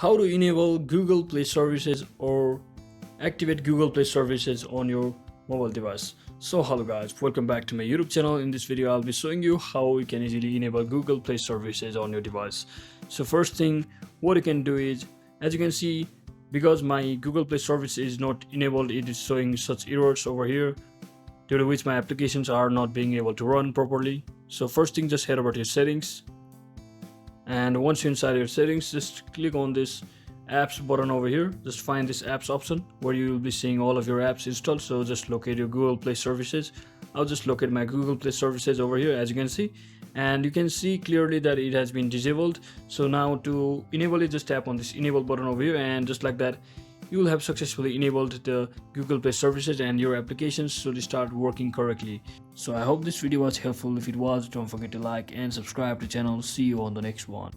How to enable Google Play services or activate Google Play services on your mobile device. So hello guys, welcome back to my YouTube channel. In this video I'll be showing you how you can easily enable Google Play services on your device. So first thing what you can do is, as you can see, because my Google Play service is not enabled, it is showing such errors over here, due to which my applications are not being able to run properly. So first thing, just head over to your settings, and once you're inside your settings, just click on this apps button over here. Just find this apps option where you will be seeing all of your apps installed. So just locate your Google Play services. I'll just locate my Google Play services over here, as you can see, and you can see clearly that it has been disabled. So now to enable it, just tap on this enable button over here, and just like that you will have successfully enabled the Google Play services and your applications should start working correctly. So I hope this video was helpful. If it was, don't forget to like and subscribe to the channel. See you on the next one.